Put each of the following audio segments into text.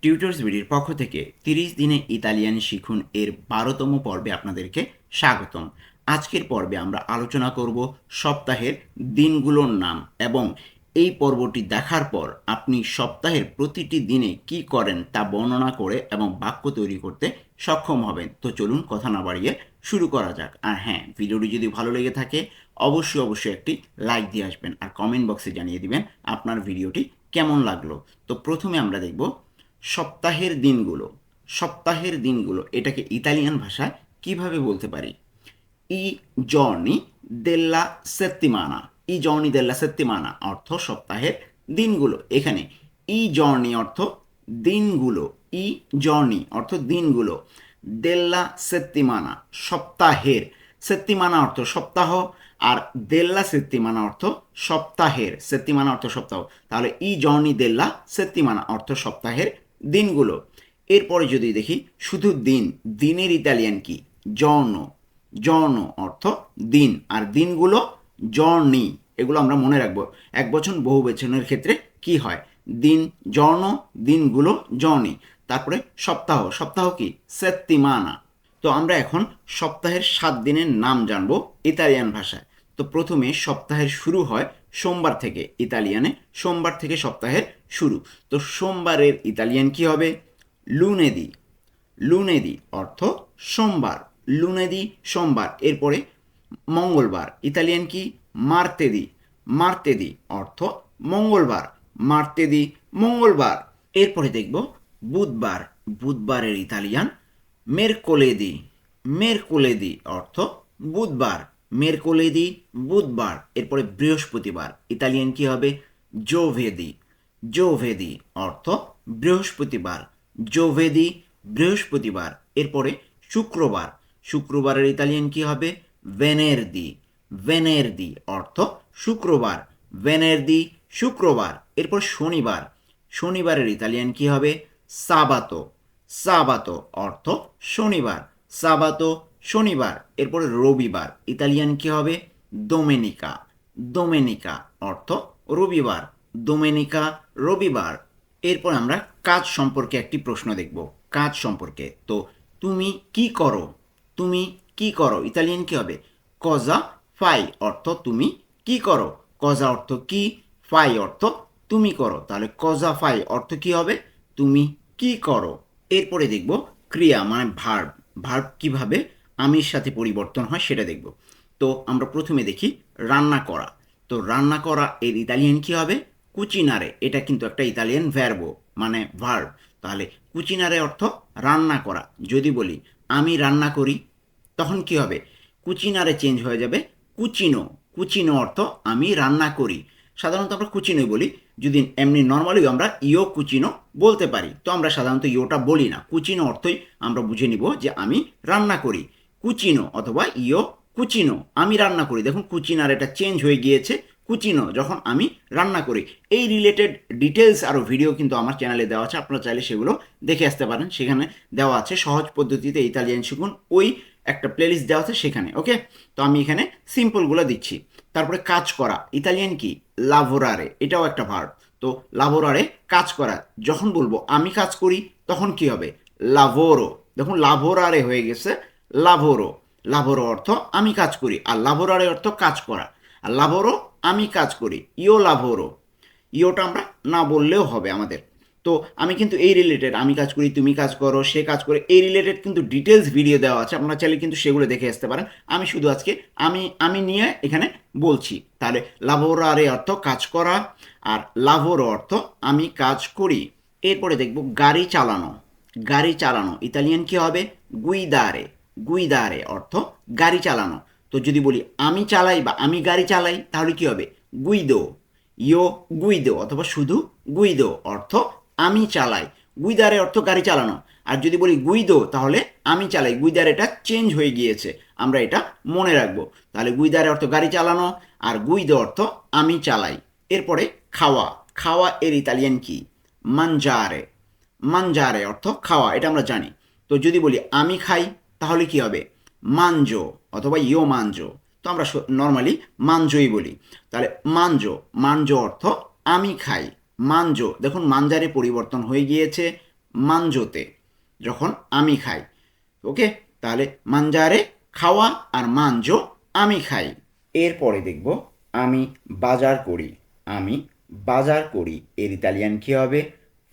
Tutors বিডির পক্ষ থেকে 30 দিনে ইতালিয়ান শিখুন এর 12তম পর্বে আপনাদেরকে স্বাগতম। আজকের পর্বে আমরা আলোচনা করব সপ্তাহের দিনগুলোর নাম এবং এই পর্বটি দেখার পর আপনি সপ্তাহের প্রতিটি দিনে কি করেন তা বর্ণনা করে এবং বাক্য তৈরি করতে সক্ষম হবেন। তো চলুন কথা না বাড়িয়ে শুরু করা যাক। আর হ্যাঁ, ভিডিওটি যদি ভালো লেগে থাকে অবশ্যই একটি লাইক দিয়ে আসবেন আর কমেন্ট বক্সে জানিয়ে দিবেন আপনার ভিডিওটি কেমন লাগলো। তো প্রথমে আমরা দেখব সপ্তাহের দিনগুলো এটাকে ইতালিয়ান ভাষায় কিভাবে বলতে পারি। ই জর্নি দেল্লা সেত্তিমানা, ই জর্নি দেল্লা সেত্তিমানা অর্থ সপ্তাহের দিনগুলো। এখানে ই জর্নি অর্থ দিনগুলো, ই জর্নি অর্থ দিনগুলো, দেল্লা সেত্তিমানা সপ্তাহের, সেত্তিমানা অর্থ সপ্তাহ, আর দেল্লা সেত্তিমানা অর্থ সপ্তাহের, সেত্তিমানা অর্থ সপ্তাহ। তাহলে ই জর্নি দেল্লা সেত্তিমানা অর্থ সপ্তাহের দিনগুলো। এরপরে যদি দেখি শুধু দিন, দিনের ইতালিয়ান কি? জর্ন, জর্ন অর্থ দিন, আর দিনগুলো জর্নি, এগুলো আমরা মনে রাখবো। এক বচন বহু বচনের ক্ষেত্রে কি হয়? দিন জর্ন, দিনগুলো জর্নি। তারপরে সপ্তাহ, সপ্তাহ কি? সেত্তিমানা। তো আমরা এখন সপ্তাহের 7 দিনের নাম জানবো ইতালিয়ান ভাষায়। তো প্রথমে সপ্তাহের শুরু হয় সোমবার থেকে, ইতালিয়ানে সোমবার থেকে সপ্তাহের শুরু। তো সোমবারের ইতালিয়ান কি হবে? লুনেদি, লুনেদি অর্থ সোমবার, লুনেদি সোমবার। এরপরে মঙ্গলবার ইতালিয়ান কি? মার্তেদি, মার্তেদি অর্থ মঙ্গলবার, মার্তেদি মঙ্গলবার। এরপরে দেখব বুধবার, বুধবারের ইতালিয়ান মেরকোলেদি, মেরকোলেদি অর্থ বুধবার, মেরকোলেদি বুধবার। এরপরে বৃহস্পতিবার ইতালিয়ান কি হবে? জোভেদি, জোভেদি অর্থ বৃহস্পতিবার, জোভেদি বৃহস্পতিবার। এরপরে শুক্রবার, শুক্রবারের ইতালিয়ান কি হবে? ভেনেরদি, ভেনেরদি অর্থ শুক্রবার, ভেনেরদি শুক্রবার। এরপর শনিবার, শনিবারের ইতালিয়ান কি হবে? সাবাতো, সাবাতো অর্থ শনিবার, সাবাতো শনিবার। এরপরে রবিবার ইতালিয়ান কি হবে? দোমেনিকা, দোমেনিকা অর্থ রবিবার, দোমেনিকা রবিবার। এরপর আমরা কাজ সম্পর্কে একটি প্রশ্ন দেখব, কাজ সম্পর্কে। তো তুমি কি করো, তুমি কি করো ইতালিয়ান কি হবে? কজা ফাই অর্থ তুমি কি করো, কজা অর্থ কি, ফাই অর্থ তুমি করো। তাহলে কজা ফাই অর্থ কি হবে? তুমি কি করো। এরপরে দেখব ক্রিয়া মানে ভার্ব, ভার্ব কিভাবে আমির সাথে পরিবর্তন হয় সেটা দেখব। তো আমরা প্রথমে দেখি রান্না করা। তো রান্না করা এর ইতালিয়ান কি হবে? কুচিনারে, এটা কিন্তু একটা ইতালিয়ান ভ্যারবো মানে ভার্ব। তাহলে কুচিনারে অর্থ রান্না করা। যদি বলি আমি রান্না করি তখন কি হবে? কুচিনারে চেঞ্জ হয়ে যাবে কুচিনো, কুচিনো অর্থ আমি রান্না করি। সাধারণত আমরা কুচিনোই বলি, যদি এমনি নর্মালিও আমরা ইও কুচিনো বলতে পারি। তো আমরা সাধারণত ইওটা বলি না, কুচিনো অর্থই আমরা বুঝে নিব যে আমি রান্না করি। কুচিনো অথবা ইও কুচিনো, আমি রান্না করি। দেখুন কুচিনার এটা চেঞ্জ হয়ে গিয়েছে কুচিনো, যখন আমি রান্না করি। এই রিলেটেড ডিটেলস আরও ভিডিও কিন্তু আমার চ্যানেলে দেওয়া আছে, আপনারা চাইলে সেগুলো দেখে আসতে পারেন। সেখানে দেওয়া আছে সহজ পদ্ধতিতে ইতালিয়ান শিখুন, ওই একটা প্লেলিস্ট দেওয়া আছে সেখানে। ওকে, তো আমি এখানে সিম্পলগুলো দিচ্ছি। তারপরে কাজ করা ইতালিয়ান কি? লাভোরারে, এটাও একটা ভার্ব। তো লাভোরারে কাজ করা, যখন বলবো আমি কাজ করি তখন কি হবে? লাভোরো। দেখুন লাভোরারে হয়ে গেছে লাভোরো, লাভোরো অর্থ আমি কাজ করি, আর লাভোরারে অর্থ কাজ করা। আর লাভোরো আমি কাজ করি, ইও লাভোরো, ইওটা আমরা না বললেও হবে আমাদের। তো আমি কিন্তু এই রিলেটেড, আমি কাজ করি, তুমি কাজ করো, সে কাজ করে, এই রিলেটেড কিন্তু ডিটেলস ভিডিও দেওয়া আছে, আপনারা চাইলে কিন্তু সেগুলো দেখে আসতে পারেন। আমি শুধু আজকে আমি নিয়ে এখানে বলছি। তাহলে লাভোরারে অর্থ কাজ করা, আর লাভোরো অর্থ আমি কাজ করি। এরপরে দেখব গাড়ি চালানো, গাড়ি চালানো ইতালিয়ান কি হবে? গুইদারে, গুইদারে অর্থ গাড়ি চালানো। তো যদি বলি আমি চালাই বা আমি গাড়ি চালাই তাহলে কি হবে? গুইদো, ইও গুইদো অথবা শুধু গুইদো অর্থ আমি চালাই, গুইদারে অর্থ গাড়ি চালানো। আর যদি বলি গুইদো তাহলে আমি চালাই, গুইদারে এটা চেঞ্জ হয়ে গিয়েছে, আমরা এটা মনে রাখবো। তাহলে গুইদারে অর্থ গাড়ি চালানো, আর গুইদো অর্থ আমি চালাই। এরপরে খাওয়া, খাওয়া এর ইতালিয়ান কি? মানজারে, মানজারে অর্থ খাওয়া, এটা আমরা জানি। তো যদি বলি আমি খাই তাহলে কি হবে? মানজো অথবা ইও মানজো। তো আমরা নর্মালি মানজোই বলি। তাহলে মানজো, মানজো অর্থ আমি খাই, মানজো। দেখুন মানজারে পরিবর্তন হয়ে গিয়েছে মানজোতে, যখন আমি খাই। ওকে, তাহলে মানজারে খাওয়া, আর মানজো আমি খাই। এরপরে দেখব আমি বাজার করি। আমি বাজার করি এর ইতালিয়ান কী হবে?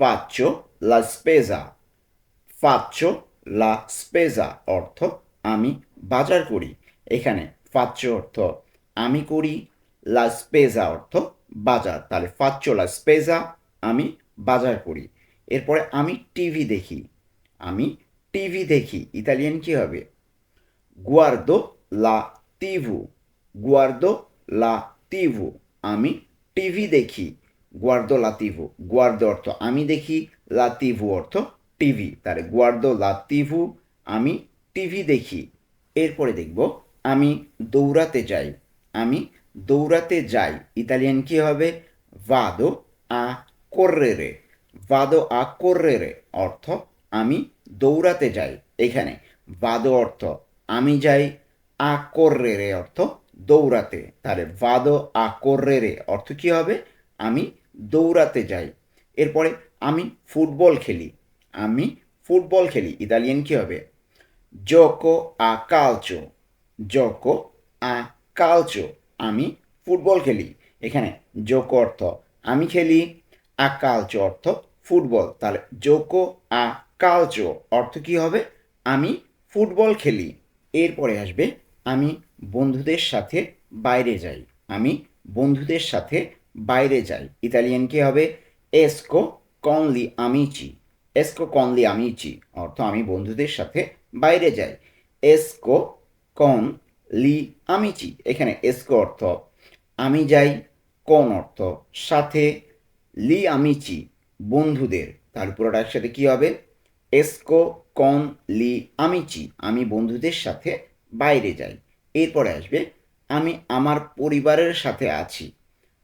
ফাচ্চো লা স্পেজা। ফাচ্চো লা স্পেজা অর্থ আমি বাজার করি। এখানে ফাচ্চো অর্থ আমি করি, লা স্পেজা অর্থ বাজার। তাহলে ফাচ্চো লা স্পেজা, আমি বাজার করি। এরপরে আমি টিভি দেখি। আমি টিভি দেখি ইতালিয়ান কী হবে? গুয়ার্দো লা টিভু। গুয়ার্দো লা টিভু, আমি টিভি দেখি। গুয়ার্দো লা টিভু, গুয়ার্দো অর্থ আমি দেখি, লা টিভু অর্থ টিভি। তাহলে গুয়ার্দো লা টিভু, আমি টিভি দেখি। এরপরে দেখব আমি দৌড়াতে যাই। আমি দৌড়াতে যাই ইতালিয়ান কী হবে? ভাদো আ correre। ভাদো আ correre অর্থ আমি দৌড়াতে যাই। এখানে ভাদো অর্থ আমি যাই, আ correre অর্থ দৌড়াতে। তাহলে ভাদো আ correre অর্থ কী হবে? আমি দৌড়াতে যাই। এরপরে আমি ফুটবল খেলি। আমি ফুটবল খেলি ইতালিয়ান কী হবে? gioco a calcio। gioco a calcio, আমি ফুটবল খেলি। এখানে যোকো অর্থ আমি খেলি, আ কালচো অর্থ ফুটবল। তাহলে যোকো আ কালচো অর্থ কী হবে? আমি ফুটবল খেলি। এরপরে আসবে আমি বন্ধুদের সাথে বাইরে যাই। আমি বন্ধুদের সাথে বাইরে যাই ইতালিয়ান কী হবে? Essco con gli amici। Essco con gli amici অর্থ আমি বন্ধুদের সাথে বাইরে যাই। এসকো con gli amici, এখানে এসকো অর্থ আমি যাই, কোন অর্থ সাথে, লি আমিচি বন্ধুদের। তাহলে পুরোটা একসাথে কী হবে? এসকো কন লি আমিচি, আমি বন্ধুদের সাথে বাইরে যাই। এরপরে আসবে আমি আমার পরিবারের সাথে আছি।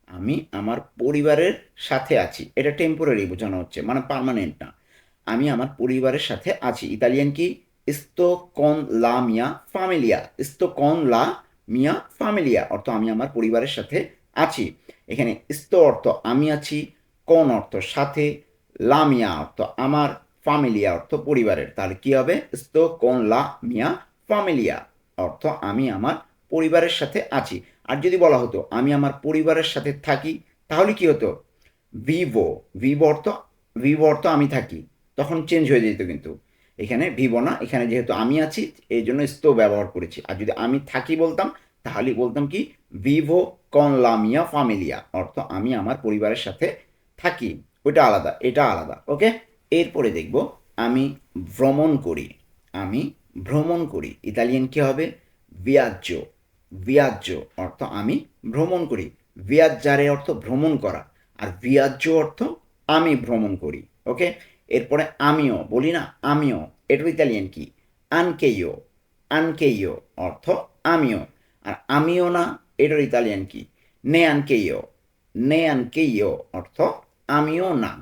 আমি আমার পরিবারের সাথে আছি, এটা টেম্পোরারি বোঝানো হচ্ছে, মানে পার্মানেন্ট না। আমি আমার পরিবারের সাথে আছি ইতালিয়ান কি? sto con la mia famiglia। sto con la mia famiglia অর্থ আমি আমার পরিবারের সাথে আছি। এখানে sto অর্থ আমি আছি, con অর্থ সাথে, la mia অর্থ আমার, familia অর্থ পরিবারের। তাহলে কি হবে? sto con la mia famiglia অর্থ আমি আমার পরিবারের সাথে আছি। আর যদি বলা হতো আমি আমার পরিবারের সাথে থাকি, তাহলে কি হতো? vivo। vivo অর্থ আমি থাকি, তখন চেঞ্জ হয়ে যেত কিন্তু। এখানে ভিভো না, এখানে যেহেতু আমি আছি এই জন্য sto ব্যবহার করেছি। আর যদি আমি থাকি বলতাম, তাহলে বলতাম কি? vivo con la mia familia অর্থ আমি আমার পরিবারের সাথে থাকি। ওইটা আলাদা, এটা আলাদা। ওকে, এরপরে দেখব আমি ভ্রমণ করি। আমি ভ্রমণ করি ইতালিয়ান কী হবে? viaggio। viaggio অর্থ আমি ভ্রমণ করি। viaggiare অর্থ ভ্রমণ করা, আর viaggio অর্থ আমি ভ্রমণ করি। ওকে, এরপরে আমিও বলি না, আমিও, এটার ইতালিয়ান কি? anche io। anche io অর্থ আমিও। আর আমিও না, এটার ইতালিয়ান কি? neanche io। neanche io অর্থ আমিও না।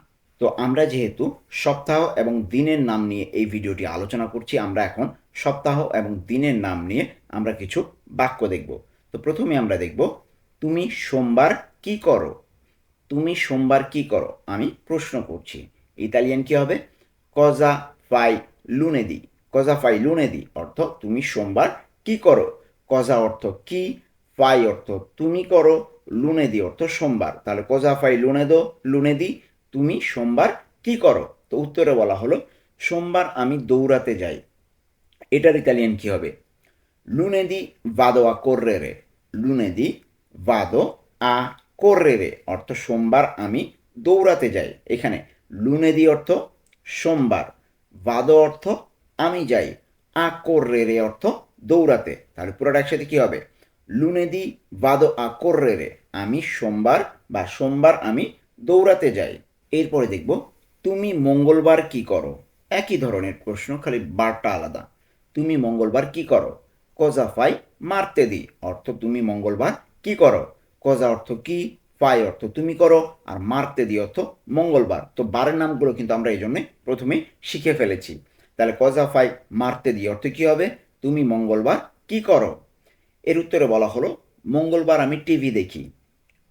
তো আমরা যেহেতু সপ্তাহ এবং দিনের নাম নিয়ে এই ভিডিওটি আলোচনা করছি, আমরা এখন সপ্তাহ এবং দিনের নাম নিয়ে আমরা কিছু বাক্য দেখব। তো প্রথমে আমরা দেখব তুমি সোমবার কি করো? তুমি সোমবার কি করো? আমি প্রশ্ন করছি, ইতালিয়ান কি হবে? কজা ফাই লুনেদি। কজা ফাই লুনেদি অর্থ তুমি সোমবার কি করো। কজা অর্থ কি, ফাই অর্থ তুমি করো, লুনেদি অর্থ সোমবার। তাহলে কজা ফাই লুনেদো লুনেদি, তুমি সোমবার কি করো? তো উত্তরে বলা হলো সোমবার আমি দৌড়াতে যাই। এটার ইতালিয়ান কি হবে? লুনেদি ভাদো আ correre। লুনেদি ভাদো আ correre অর্থ সোমবার আমি দৌড়াতে যাই। এখানে লুনেদি অর্থ সোমবার, ভাদো অর্থ আমি যাই, আ correre অর্থ দৌড়াতে। তাহলে পুরোটা একসাথে কী হবে? লুনেদি ভাদো আ correre, আমি সোমবার বা সোমবার আমি দৌড়াতে যাই। এরপরে দেখব তুমি মঙ্গলবার কি করো? একই ধরনের প্রশ্ন, খালি বারটা আলাদা। তুমি মঙ্গলবার কি করো? কজা ফাই মার্তেদি অর্থ তুমি মঙ্গলবার কি করো। কজা অর্থ কি, ফাই অর্থ তুমি করো, আর মার্তেদি অর্থ মঙ্গলবার। তো বারের নামগুলো কিন্তু আমরা এই জন্যে প্রথমে শিখে ফেলেছি। তাহলে কজা ফাই মার্তেদি অর্থ কী হবে? তুমি মঙ্গলবার কি করো। এর উত্তরে বলা হলো মঙ্গলবার আমি টিভি দেখি।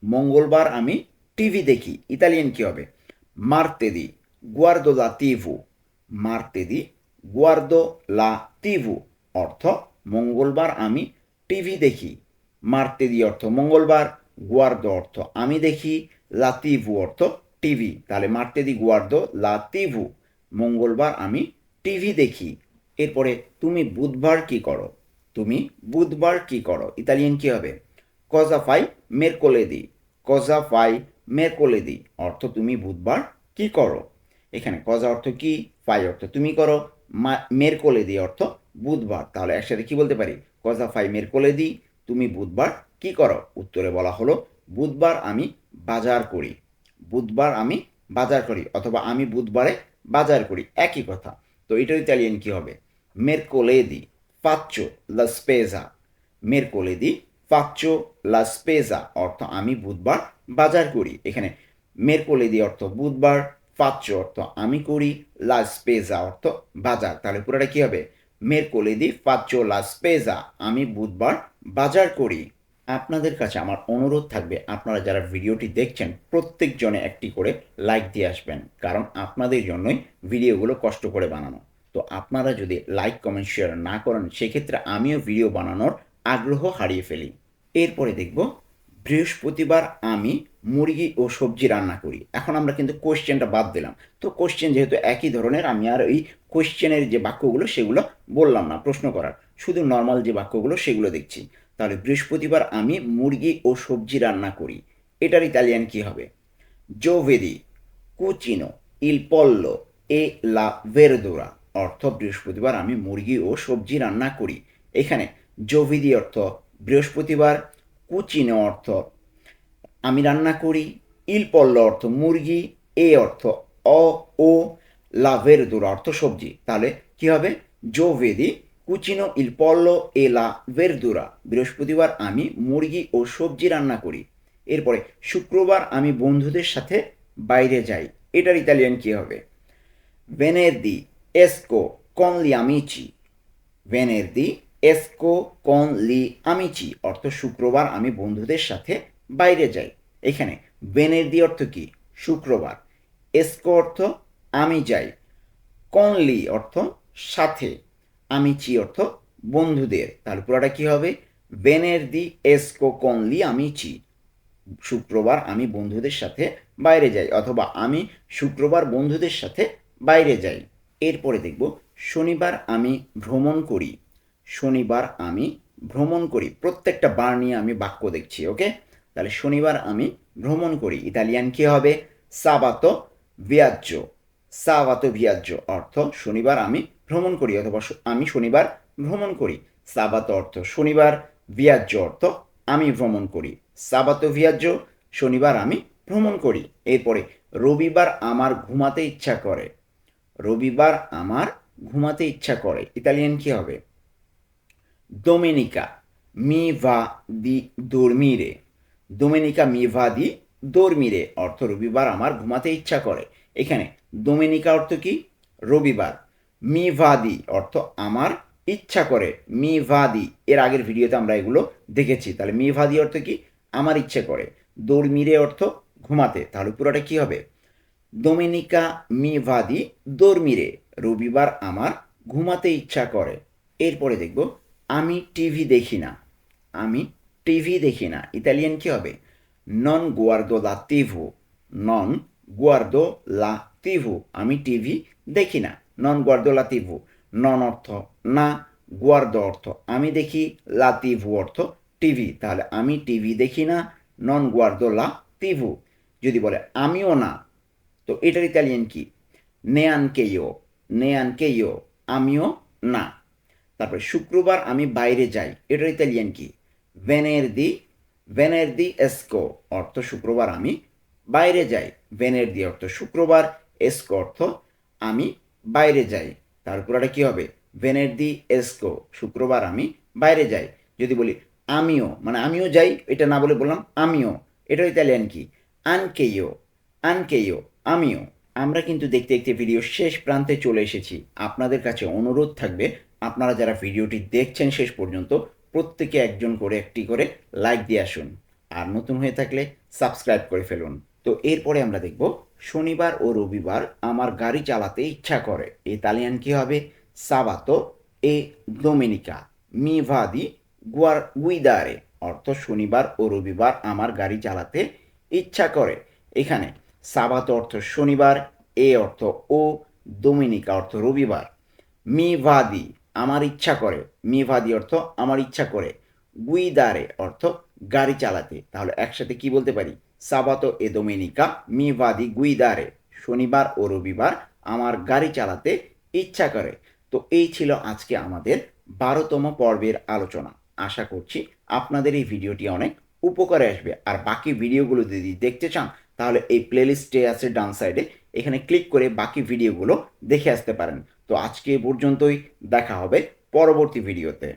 মঙ্গলবার আমি টিভি দেখি ইতালিয়ান কী হবে? মার্তেদি guardo la TV। মার্তেদি গুয়ার্দো লা টিভু অর্থ মঙ্গলবার আমি টিভি দেখি। মার্তেদি অর্থ মঙ্গলবার, গুয়ার্দো অর্থ আমি দেখি, লা টিভু অর্থ টিভি। তাহলে মার্তেদি গুয়ার্দো লা টিভু, মঙ্গলবার আমি টিভি দেখি। এরপরে তুমি বুধবার কি করো? তুমি বুধবার কি করো? ইতালিয়ান কি হবে? কজা ফাই মেরকোলেদি। কজা ফাই মেরকোলেদি অর্থ তুমি বুধবার কি করো। এখানে কজা অর্থ কি, ফাই অর্থ তুমি করো, মেরকোলেদি অর্থ বুধবার। তাহলে একসাথে কি বলতে পারি? কজা ফাই মেরকোলেদি, তুমি বুধবার কি করো? উত্তরে বলা হলো বুধবার আমি বাজার করি। বুধবার আমি বাজার করি অথবা আমি বুধবারে বাজার করি, একই কথা। তো এটার ইতালিয়ান কি হবে? মেরকোলেদি faccio la spesa। মেরকোলেদি faccio la spesa অর্থ আমি বুধবার বাজার করি। এখানে মেরকোলেদি অর্থ বুধবার, faccio অর্থ আমি করি, la spesa অর্থ বাজার। তাহলে পুরোটা কি হবে? মেরকোলেদি faccio la spesa, আমি বুধবার বাজার করি। আপনাদের কাছে আমার অনুরোধ থাকবে, আপনারা যারা ভিডিওটি দেখছেন প্রত্যেকজনে একটি করে লাইক দিয়ে আসবেন, কারণ আপনাদের জন্যই ভিডিওগুলো কষ্ট করে বানানো। তো আপনারা যদি লাইক কমেন্ট শেয়ার না করেন সেক্ষেত্রে আমিও ভিডিও বানানোর আগ্রহ হারিয়ে ফেলি। এরপরে দেখব বৃহস্পতিবার আমি মুরগি ও সবজি রান্না করি। এখন আমরা কিন্তু কোয়েশ্চেনটা বাদ দিলাম, তো কোয়েশ্চেন যেহেতু একই ধরনের, আমি আর এই কোয়েশ্চেনের যে বাক্যগুলো সেগুলো বললাম না প্রশ্ন করার, শুধু নর্মাল যে বাক্যগুলো সেগুলো দেখছি। তাহলে বৃহস্পতিবার আমি মুরগি ও সবজি রান্না করি, এটার ইতালিয়ান কি হবে? Giovedì cucino il pollo e la verdura অর্থ বৃহস্পতিবার আমি মুরগি ও সবজি রান্না করি। এখানে জোভিদি অর্থ বৃহস্পতিবার, কুচিনো অর্থ আমি রান্না করি, ইল পল্ল অর্থ মুরগি, এ অর্থ ও লা ভেরদুরা অর্থ সবজি। তাহলে কি হবে? জোভেদি কুচিনো ইল পল্লো এ লা ভেরদুরা, বৃহস্পতিবার আমি মুরগি ও সবজি রান্না করি। এরপরে শুক্রবার আমি বন্ধুদের সাথে বাইরে যাই, এটার ইতালিয়ান কি হবে? ভেনেরদি এসকো কন লি আমিচি। ভেনেরদি এসকো কন লি আমিচি অর্থ শুক্রবার আমি বন্ধুদের সাথে বাইরে যাই। এখানে ভেনেরদি অর্থ কি? শুক্রবার, এসকো অর্থ আমি যাই, কনলি অর্থ সাথে, আমিচি অর্থ বন্ধুদের। তাহলে পুরোটা কি হবে? ভেনেরদি এসকো কনলি আমিচি, শুক্রবার আমি বন্ধুদের সাথে বাইরে যাই অথবা আমি শুক্রবার বন্ধুদের সাথে বাইরে যাই। এরপরে দেখব শনিবার আমি ভ্রমণ করি। শনিবার আমি ভ্রমণ করি, প্রত্যেকটা বার নিয়ে আমি বাক্য দেখছি, ওকে? তাহলে শনিবার আমি ভ্রমণ করি, ইতালিয়ান কি হবে? সাবাতো ভিয়াজ্জো। সাবাতো ভিয়াজ্জো অর্থ শনিবার আমি ভ্রমণ করি অথবা আমি শনিবার ভ্রমণ করি। সাবাতো অর্থ শনিবার, ভিয়াজ্জো অর্থ আমি ভ্রমণ করি। সাবাতো ভিয়াজ্জো, শনিবার আমি ভ্রমণ করি। এরপরে রবিবার আমার ঘুমাতে ইচ্ছা করে। রবিবার আমার ঘুমাতে ইচ্ছা করে, ইতালিয়ান কি হবে? domenica mi va di dormire। domenica mi va di dormire অর্থ রবিবার আমার ঘুমাতে ইচ্ছা করে। এখানে domenica অর্থ কি? রবিবার, mi va di অর্থ আমার ইচ্ছা করে, mi va di এর আগের ভিডিওতে আমরা এগুলো দেখেছি। তাহলে mi va di অর্থ কি? আমার ইচ্ছে করে। dormire অর্থ ঘুমাতে, তাহলে পুরোটা কি হবে? domenica mi va di dormire, রবিবার আমার ঘুমাতে ইচ্ছা করে। এরপরে দেখব আমি টিভি দেখি না। আমি টিভি দেখি না, ইতালিয়ান কি হবে? নন গুয়ার্দো লা টিভু। নন গুয়ার্দো লা টিভু, আমি টিভি দেখি না। নন গুয়ার্দো লা টিভু, নন অর্থ না, গুয়ার্দো অর্থ আমি দেখি, লা টিভু অর্থ টিভি। তাহলে আমি টিভি দেখি না, নন গুয়ার্দো লা টিভু। যদি বলে আমিও না, তো এটার ইতালিয়ান কি? নেয়ানকে ইও। নেয়ানকে ইও, আমিও না। তারপরে শুক্রবার আমি বাইরে যাই, এটার ইতালিয়ান কি? ভেনেরদি। ভেনেরদি এসকো অর্থ শুক্রবার আমি বাইরে যাই। ভেনেরদি অর্থ শুক্রবার, এসকো অর্থ আমি বাইরে যাই। তারপরে কি হবে? ভেনেরদি এসকো, শুক্রবার আমি বাইরে যাই। যদি বলি আমিও, মানে আমিও যাই, এটা না বলে বললাম আমিও, এটার ইতালিয়ান কি? আনকেইও। আনকেইও, আমিও। আমরা কিন্তু দেখতে দেখতে ভিডিও শেষ প্রান্তে চলে এসেছি। আপনাদের কাছে অনুরোধ থাকবে, আপনারা যারা ভিডিওটি দেখছেন শেষ পর্যন্ত প্রত্যেকে একজন করে একটি করে লাইক দিয়ে আসুন, আর নতুন হয়ে থাকলে সাবস্ক্রাইব করে ফেলুন। তো এরপরে আমরা দেখব শনিবার ও রবিবার আমার গাড়ি চালাতে ইচ্ছা করে। ইতালিয়ান কি হবে? সাবাতো এ দোমেনিকা মি ভা দি গুইদারে, অর্থ শনিবার ও রবিবার আমার গাড়ি চালাতে ইচ্ছা করে। এখানে সাবাতো অর্থ শনিবার, এ অর্থ ও, দোমিনিকা অর্থ রবিবার, মি ভাদি আমার ইচ্ছা করে, মি ভাদি অর্থ আমার ইচ্ছা করে, গুইদারে অর্থ গাড়ি চালাতে। তাহলে একসাথে কি বলতে পারি? সাবাতো এ দোমেনিকা মি ভাদি গুইদারে, শনিবার ও রবিবার আমার গাড়ি চালাতে ইচ্ছা করে। তো এই ছিল আজকে আমাদের 12তম পর্বের আলোচনা। আশা করছি আপনাদের এই ভিডিওটি অনেক উপকারে আসবে। আর বাকি ভিডিওগুলো যদি দেখতে চান তাহলে এই প্লেলিস্টে আছে ডান সাইডে, এখানে ক্লিক করে বাকি ভিডিওগুলো দেখে আসতে পারেন। তো আজকে এ পর্যন্তই, দেখা হবে পরবর্তী ভিডিওতে।